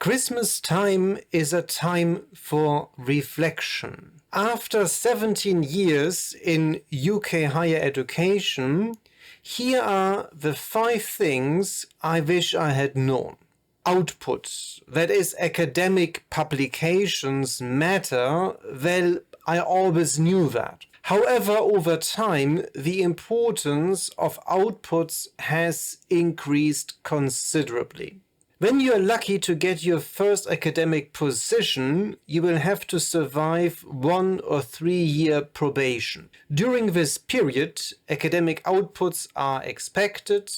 Christmas time is a time for reflection. After 17 years in UK higher education, here are the 5 things I wish I had known. Output, that is, academic publications matter. Well, I always knew that. However, over time, the importance of outputs has increased considerably. When you are lucky to get your first academic position, you will have to survive 1 or 3 year probation. During this period, academic outputs are expected.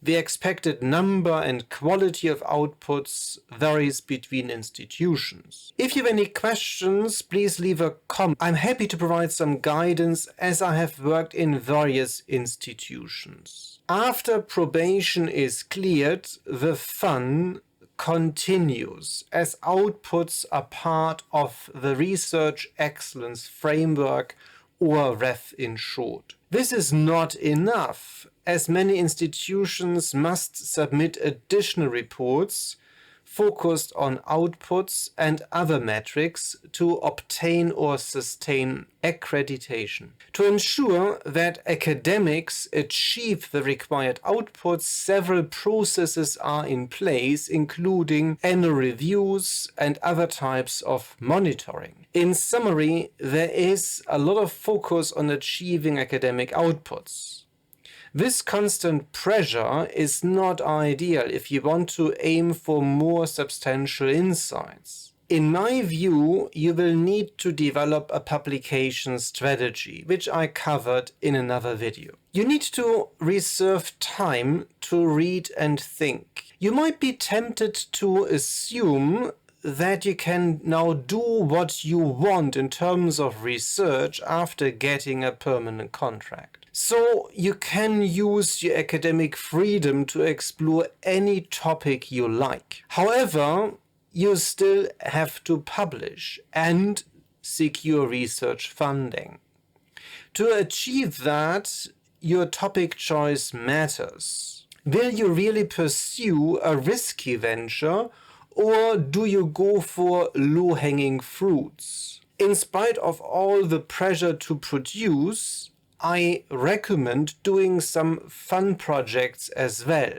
The expected number and quality of outputs varies between institutions. If you have any questions, please leave a comment. I'm happy to provide some guidance as I have worked in various institutions. After probation is cleared, the fun continues as outputs are part of the Research Excellence Framework, or REF in short. This is not enough, as many institutions must submit additional reports focused on outputs and other metrics to obtain or sustain accreditation. To ensure that academics achieve the required outputs, several processes are in place, including annual reviews and other types of monitoring. In summary, there is a lot of focus on achieving academic outputs. This constant pressure is not ideal if you want to aim for more substantial insights. In my view, you will need to develop a publication strategy, which I covered in another video. You need to reserve time to read and think. You might be tempted to assume that you can now do what you want in terms of research after getting a permanent contract. So you can use your academic freedom to explore any topic you like. However, you still have to publish and secure research funding. To achieve that, your topic choice matters. Will you really pursue a risky venture, or do you go for low-hanging fruits? In spite of all the pressure to produce, I recommend doing some fun projects as well.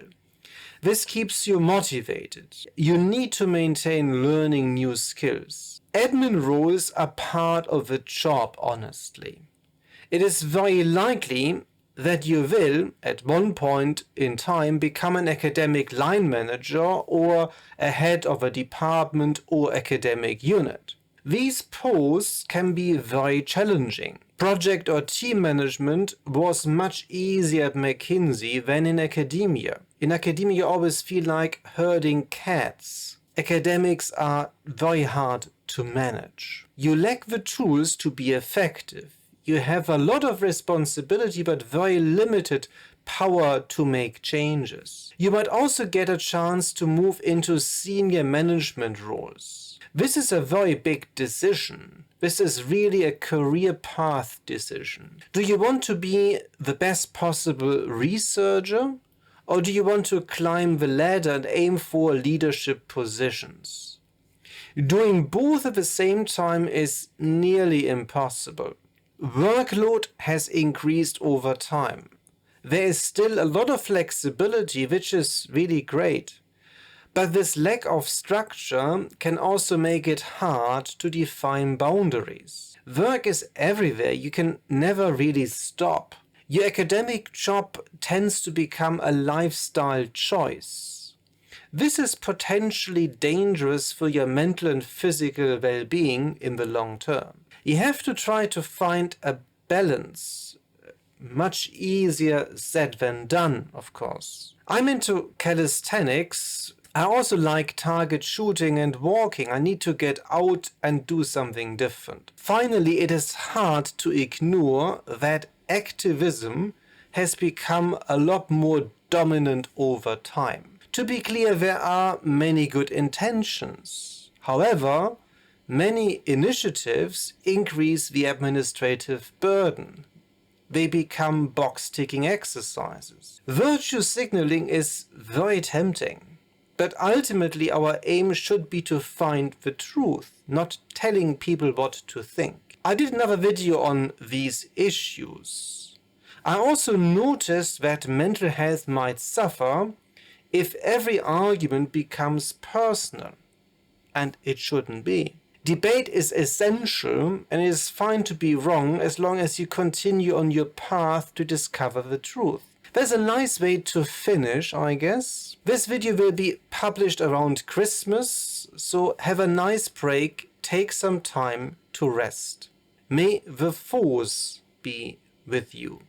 This keeps you motivated. You need to maintain learning new skills. Admin roles are part of the job, honestly. It is very likely that you will, at one point in time, become an academic line manager or a head of a department or academic unit. These posts can be very challenging. Project or team management was much easier at McKinsey than in academia. In academia, you always feel like herding cats. Academics are very hard to manage. You lack the tools to be effective. You have a lot of responsibility but very limited power to make changes. You might also get a chance to move into senior management roles. This is a very big decision. This is really a career path decision. Do you want to be the best possible researcher, or do you want to climb the ladder and aim for leadership positions? Doing both at the same time is nearly impossible. Workload has increased over time. There is still a lot of flexibility, which is really great. But this lack of structure can also make it hard to define boundaries. Work is everywhere. You can never really stop. Your academic job tends to become a lifestyle choice. This is potentially dangerous for your mental and physical well-being in the long term. You have to try to find a balance. Much easier said than done, of course. I'm into calisthenics. I also like target shooting and walking. I need to get out and do something different. Finally, it is hard to ignore that activism has become a lot more dominant over time. To be clear, there are many good intentions. However, many initiatives increase the administrative burden. They become box-ticking exercises. Virtue signaling is very tempting. But ultimately our aim should be to find the truth, not telling people what to think. I did another video on these issues. I also noticed that mental health might suffer if every argument becomes personal, and it shouldn't be. Debate is essential, and it is fine to be wrong as long as you continue on your path to discover the truth. That's a nice way to finish, I guess. This video will be published around Christmas, so have a nice break, take some time to rest. May the force be with you.